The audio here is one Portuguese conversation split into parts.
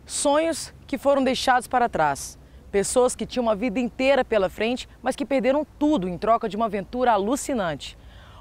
Sonhos que foram deixados para trás. Pessoas que tinham uma vida inteira pela frente, mas que perderam tudo em troca de uma aventura alucinante.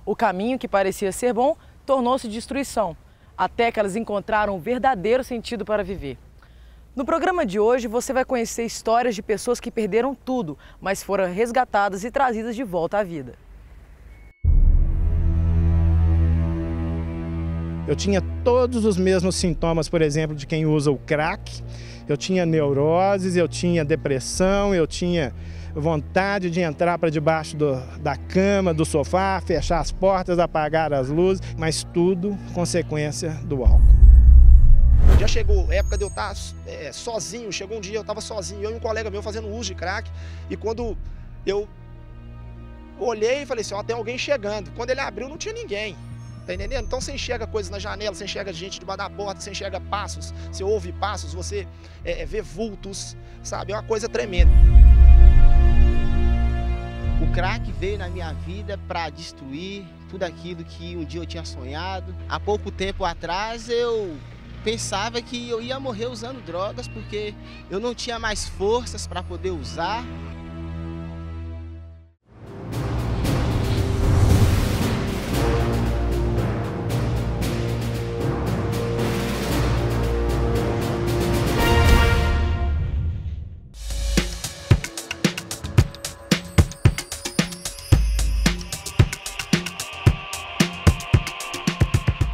O caminho que parecia ser bom tornou-se destruição, até que elas encontraram um verdadeiro sentido para viver. No programa de hoje você vai conhecer histórias de pessoas que perderam tudo, mas foram resgatadas e trazidas de volta à vida. Eu tinha todos os mesmos sintomas, por exemplo, de quem usa o crack. Eu tinha neuroses, eu tinha depressão, eu tinha vontade de entrar para debaixo da cama, do sofá, fechar as portas, apagar as luzes, mas tudo consequência do álcool. Já chegou a época de eu estar sozinho, chegou um dia eu estava sozinho, eu e um colega meu fazendo uso de crack, e quando eu olhei e falei assim, ó, tem alguém chegando. Quando ele abriu não tinha ninguém. Tá entendendo? Então você enxerga coisas na janela, você enxerga gente debaixo da porta, você enxerga passos, você ouve passos, você vê vultos, sabe? É uma coisa tremenda. O crack veio na minha vida para destruir tudo aquilo que um dia eu tinha sonhado. Há pouco tempo atrás eu pensava que eu ia morrer usando drogas porque eu não tinha mais forças para poder usar.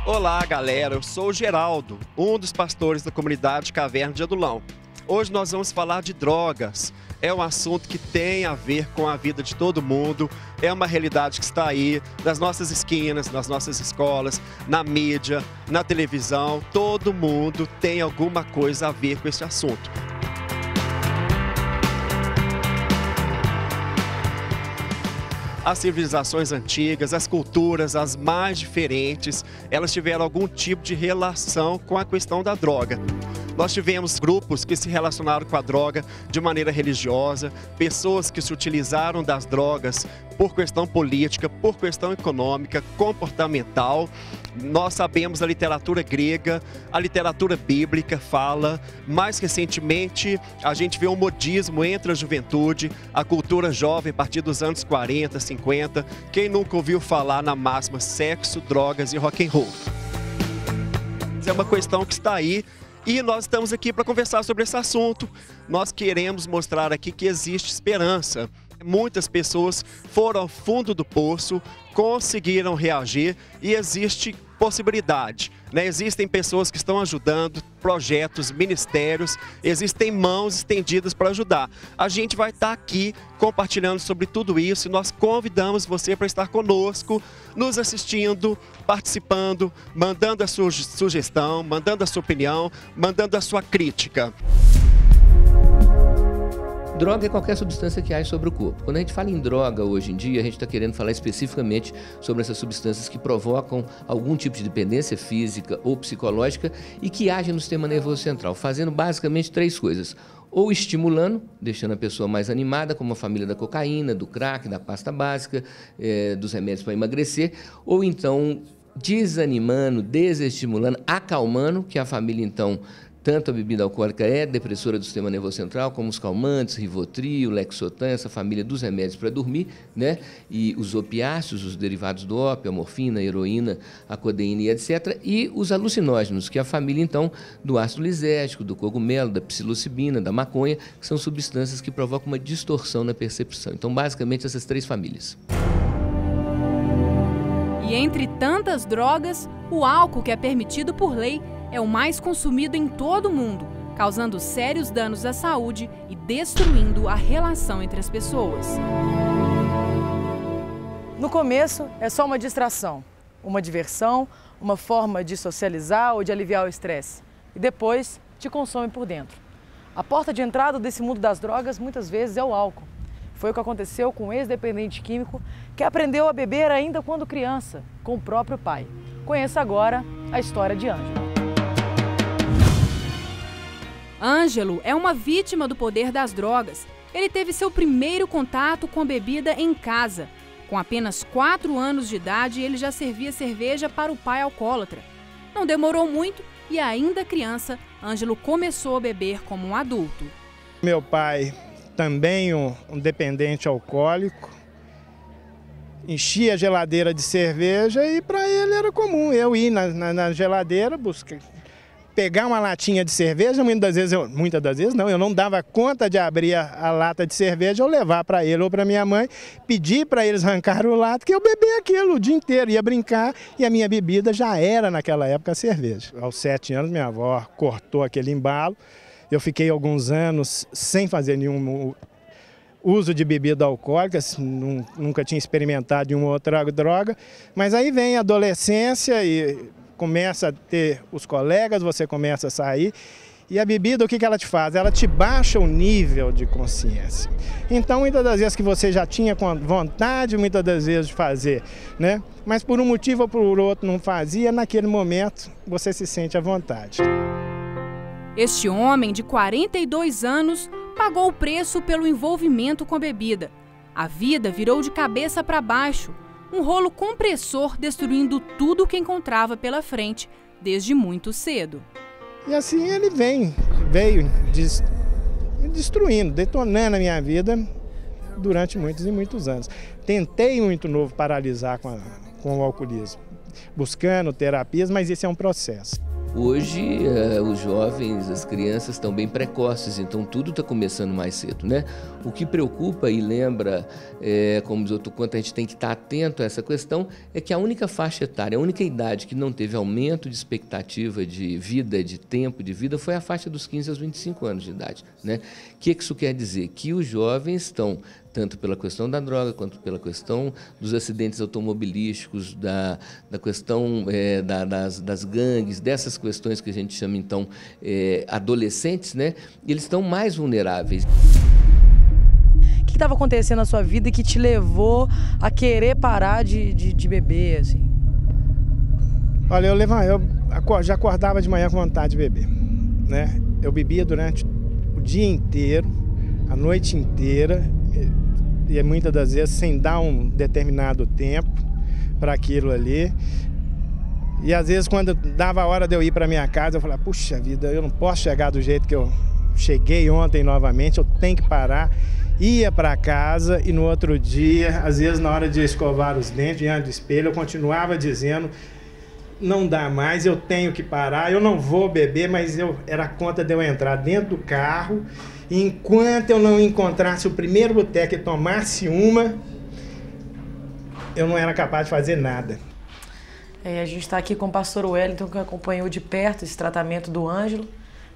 Olá galera, eu sou o Geraldo, um dos pastores da comunidade Caverna de Adulão. Hoje nós vamos falar de drogas. É um assunto que tem a ver com a vida de todo mundo, é uma realidade que está aí, nas nossas esquinas, nas nossas escolas, na mídia, na televisão. Todo mundo tem alguma coisa a ver com esse assunto. As civilizações antigas, as culturas, as mais diferentes, elas tiveram algum tipo de relação com a questão da droga. Nós tivemos grupos que se relacionaram com a droga de maneira religiosa, pessoas que se utilizaram das drogas por questão política, por questão econômica, comportamental. Nós sabemos a literatura grega, a literatura bíblica fala. Mais recentemente, a gente vê um modismo entre a juventude, a cultura jovem a partir dos anos 40, 50. Quem nunca ouviu falar na máxima sexo, drogas e rock and roll? É uma questão que está aí. E nós estamos aqui para conversar sobre esse assunto. Nós queremos mostrar aqui que existe esperança. Muitas pessoas foram ao fundo do poço, conseguiram reagir e existe possibilidade, né? Existem pessoas que estão ajudando, projetos, ministérios, existem mãos estendidas para ajudar. A gente vai estar aqui compartilhando sobre tudo isso e nós convidamos você para estar conosco, nos assistindo, participando, mandando a sua sugestão, mandando a sua opinião, mandando a sua crítica. Droga é qualquer substância que age sobre o corpo. Quando a gente fala em droga hoje em dia, a gente está querendo falar especificamente sobre essas substâncias que provocam algum tipo de dependência física ou psicológica e que agem no sistema nervoso central, fazendo basicamente três coisas. Ou estimulando, deixando a pessoa mais animada, como a família da cocaína, do crack, da pasta básica, dos remédios para emagrecer, ou então desanimando, desestimulando, acalmando, que a família então... Tanto a bebida alcoólica é depressora do sistema nervoso central, como os calmantes, Rivotril, Lexotan, essa família dos remédios para dormir, né? E os opiáceos, os derivados do ópio, a morfina, a heroína, a codeína e etc. E os alucinógenos, que é a família, então, do ácido lisérgico, do cogumelo, da psilocibina, da maconha, que são substâncias que provocam uma distorção na percepção. Então, basicamente, essas três famílias. E entre tantas drogas, o álcool, que é permitido por lei, é o mais consumido em todo o mundo, causando sérios danos à saúde e destruindo a relação entre as pessoas. No começo, é só uma distração, uma diversão, uma forma de socializar ou de aliviar o estresse. E depois, te consome por dentro. A porta de entrada desse mundo das drogas, muitas vezes, é o álcool. Foi o que aconteceu com um ex-dependente químico que aprendeu a beber ainda quando criança, com o próprio pai. Conheça agora a história de Ângelo. Ângelo é uma vítima do poder das drogas. Ele teve seu primeiro contato com a bebida em casa. Com apenas 4 anos de idade, ele já servia cerveja para o pai alcoólatra. Não demorou muito e ainda criança, Ângelo começou a beber como um adulto. Meu pai, também um dependente alcoólico, enchia a geladeira de cerveja e para ele era comum eu ir na geladeira buscar, pegar uma latinha de cerveja. Muitas das vezes eu não dava conta de abrir a lata de cerveja ou levar para ele ou para minha mãe, pedir para eles arrancarem o lata, que eu bebia aquilo o dia inteiro, ia brincar e a minha bebida já era naquela época a cerveja. Aos 7 anos minha avó cortou aquele embalo, eu fiquei alguns anos sem fazer nenhum uso de bebida alcoólica, nunca tinha experimentado nenhuma outra droga, mas aí vem a adolescência e começa a ter os colegas, você começa a sair, e a bebida, o que ela te faz? Ela te baixa o nível de consciência. Então, muitas das vezes que você já tinha vontade, muitas das vezes de fazer, né? Mas por um motivo ou por outro não fazia, naquele momento você se sente à vontade. Este homem, de 42 anos, pagou o preço pelo envolvimento com a bebida. A vida virou de cabeça para baixo, um rolo compressor destruindo tudo o que encontrava pela frente desde muito cedo. E assim ele veio destruindo, detonando a minha vida durante muitos e muitos anos. Tentei muito novo paralisar com o alcoolismo, buscando terapias, mas esse é um processo. Hoje, os jovens, as crianças estão bem precoces, então tudo está começando mais cedo, né? O que preocupa e lembra, como diz outro quanto a gente tem que estar atento a essa questão, é que a única faixa etária, a única idade que não teve aumento de expectativa de vida, de tempo de vida, foi a faixa dos 15 aos 25 anos de idade, né? O que isso quer dizer? Que os jovens estão, tanto pela questão da droga, quanto pela questão dos acidentes automobilísticos, da questão das gangues, dessas questões que a gente chama, então, adolescentes, né? Eles estão mais vulneráveis. O que estava acontecendo na sua vida que te levou a querer parar de beber, assim? Olha, eu já acordava de manhã com vontade de beber, né? Eu bebia durante o dia inteiro, a noite inteira, e muitas das vezes sem dar um determinado tempo para aquilo ali. E às vezes quando dava a hora de eu ir para minha casa, eu falava, puxa vida, eu não posso chegar do jeito que eu cheguei ontem novamente, eu tenho que parar. Ia para casa e no outro dia, às vezes na hora de escovar os dentes diante do espelho, eu continuava dizendo, não dá mais, eu tenho que parar, eu não vou beber, mas era conta de eu entrar dentro do carro. E enquanto eu não encontrasse o primeiro boteco e tomasse uma, eu não era capaz de fazer nada. A gente está aqui com o pastor Wellington, que acompanhou de perto esse tratamento do Ângelo.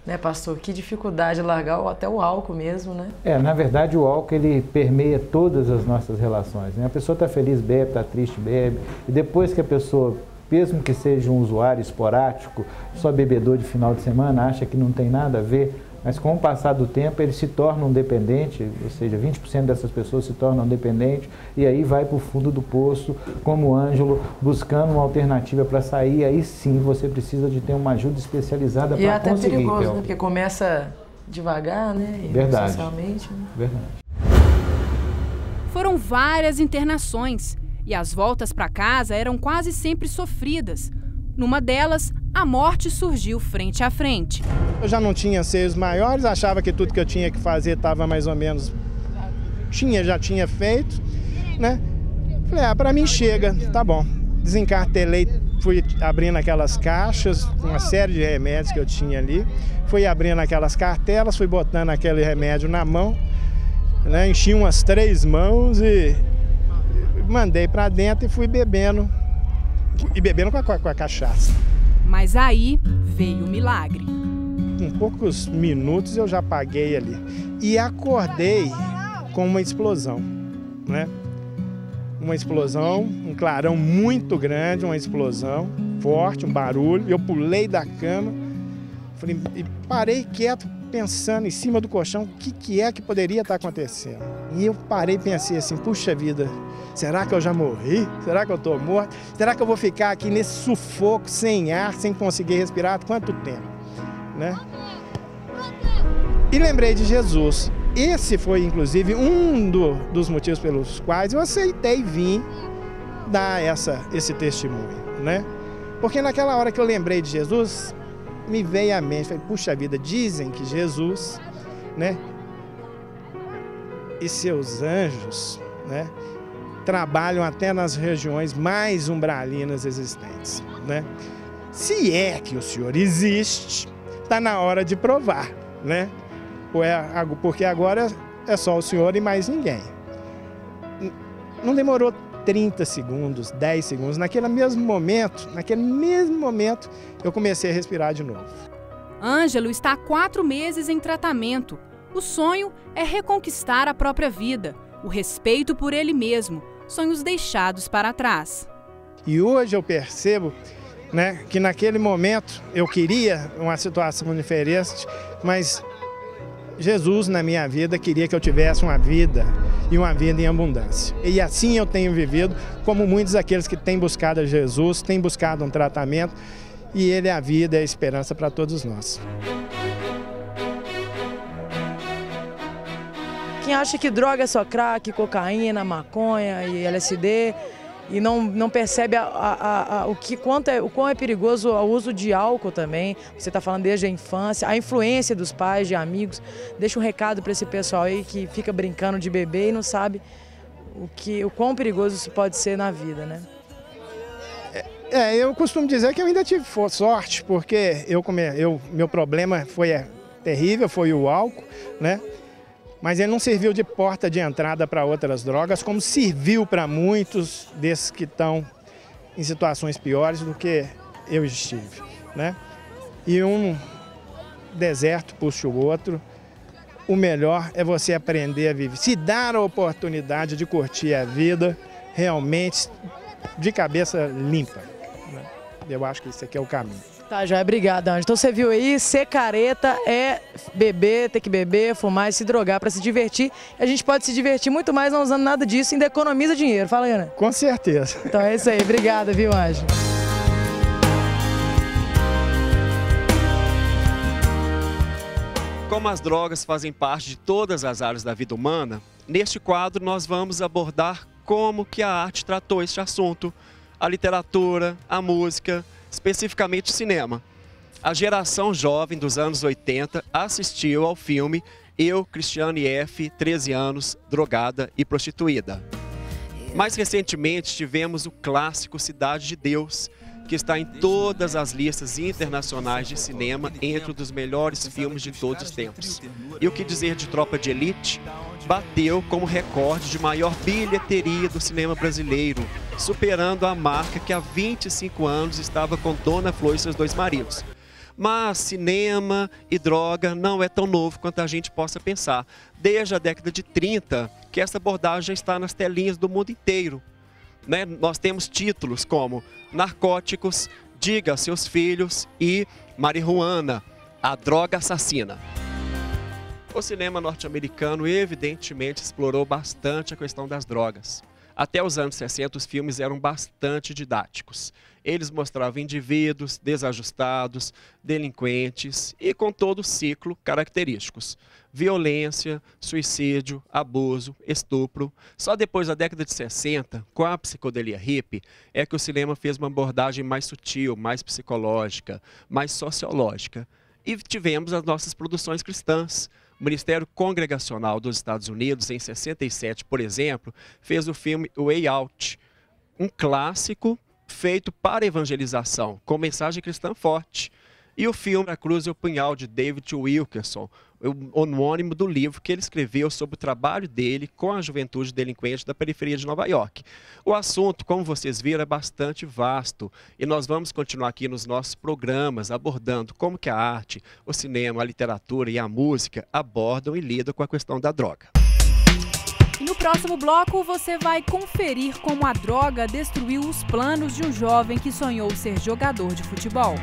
Né, pastor? Que dificuldade largar até o álcool mesmo, né? Na verdade, o álcool, ele permeia todas as nossas relações, né? A pessoa está feliz, bebe, está triste, bebe. E depois que a pessoa, mesmo que seja um usuário esporádico, só bebedor de final de semana, acha que não tem nada a ver, mas com o passar do tempo ele se torna um dependente, ou seja, 20% dessas pessoas se tornam dependentes e aí vai para o fundo do poço, como o Ângelo, buscando uma alternativa para sair. Aí sim você precisa de ter uma ajuda especializada para conseguir. E é até perigoso, né? Porque começa devagar, né? Verdade. Socialmente, né? Verdade. Foram várias internações e as voltas para casa eram quase sempre sofridas. Numa delas, a morte surgiu frente a frente. Eu já não tinha seios maiores, achava que tudo que eu tinha que fazer estava mais ou menos... já tinha feito, né? Falei, para mim chega, tá bom. Desencartelei, fui abrindo aquelas caixas, uma série de remédios que eu tinha ali. Fui abrindo aquelas cartelas, fui botando aquele remédio na mão, né? Enchi umas 3 mãos e mandei para dentro e fui bebendo. E bebendo com a cachaça. Mas aí veio o milagre. Em poucos minutos eu já apaguei ali. E acordei com uma explosão, né? Uma explosão, um clarão muito grande, uma explosão forte, um barulho. Eu pulei da cama, falei, e parei quieto, pensando em cima do colchão, o que é que poderia estar acontecendo. E eu parei e pensei assim, puxa vida, será que eu já morri? Será que eu estou morto? Será que eu vou ficar aqui nesse sufoco, sem ar, sem conseguir respirar? Quanto tempo? Né? E lembrei de Jesus. Esse foi, inclusive, um dos motivos pelos quais eu aceitei vir dar esse testemunho, né? Porque naquela hora que eu lembrei de Jesus, me veio à mente, falei, puxa vida, dizem que Jesus, né, e seus anjos, né, trabalham até nas regiões mais umbralinas existentes, né? Se é que o Senhor existe, está na hora de provar, né? Porque agora é só o Senhor e mais ninguém. Não demorou 30 segundos, 10 segundos, naquele mesmo momento, eu comecei a respirar de novo. Ângelo está há 4 meses em tratamento. O sonho é reconquistar a própria vida, o respeito por ele mesmo, sonhos deixados para trás. E hoje eu percebo, né, que naquele momento eu queria uma situação diferente, mas Jesus na minha vida queria que eu tivesse uma vida e uma vida em abundância. E assim eu tenho vivido, como muitos daqueles que têm buscado a Jesus, têm buscado um tratamento, e Ele é a vida e a esperança para todos nós. Quem acha que droga é só crack, cocaína, maconha e LSD e não percebe o quão é perigoso o uso de álcool também. Você está falando desde a infância, a influência dos pais, de amigos. Deixa um recado para esse pessoal aí que fica brincando de bebê e não sabe o quão perigoso isso pode ser na vida, né? Eu costumo dizer que eu ainda tive sorte, porque meu problema foi terrível, foi o álcool, né? Mas ele não serviu de porta de entrada para outras drogas, como serviu para muitos desses que estão em situações piores do que eu estive, né? E um deserto puxa o outro. O melhor é você aprender a viver, se dar a oportunidade de curtir a vida realmente de cabeça limpa, né? Eu acho que esse aqui é o caminho. Tá, Joia, obrigada, Ângelo. Então você viu aí, ser careta é beber, ter que beber, fumar e se drogar para se divertir. A gente pode se divertir muito mais não usando nada disso, ainda economiza dinheiro. Fala aí, Ana. Com certeza. Então é isso aí, obrigada, viu, Ângelo? Como as drogas fazem parte de todas as áreas da vida humana, neste quadro nós vamos abordar como que a arte tratou este assunto, a literatura, a música, especificamente o cinema. A geração jovem dos anos 80 assistiu ao filme Eu, Cristiane F., 13 anos, drogada e prostituída. Mais recentemente tivemos o clássico Cidade de Deus, que está em todas as listas internacionais de cinema entre um dos melhores filmes de todos os tempos. E o que dizer de Tropa de Elite? Bateu como recorde de maior bilheteria do cinema brasileiro, superando a marca que há 25 anos estava com Dona Flor e seus 2 maridos. Mas cinema e droga não é tão novo quanto a gente possa pensar. Desde a década de 30 que essa abordagem já está nas telinhas do mundo inteiro, né? Nós temos títulos como Narcóticos, Diga a Seus Filhos e Marihuana, a droga assassina. O cinema norte-americano evidentemente explorou bastante a questão das drogas. Até os anos 60 os filmes eram bastante didáticos. Eles mostravam indivíduos desajustados, delinquentes e com todo o ciclo característicos. Violência, suicídio, abuso, estupro. Só depois da década de 60, com a psicodelia hippie, é que o cinema fez uma abordagem mais sutil, mais psicológica, mais sociológica. E tivemos as nossas produções cristãs. O Ministério Congregacional dos Estados Unidos, em 67, por exemplo, fez o filme Way Out, um clássico feito para evangelização, com mensagem cristã forte. E o filme A Cruz e o Punhal, de David Wilkerson, o homônimo do livro que ele escreveu sobre o trabalho dele com a juventude delinquente da periferia de Nova York. O assunto, como vocês viram, é bastante vasto e nós vamos continuar aqui nos nossos programas abordando como que a arte, o cinema, a literatura e a música abordam e lidam com a questão da droga. E no próximo bloco você vai conferir como a droga destruiu os planos de um jovem que sonhou ser jogador de futebol.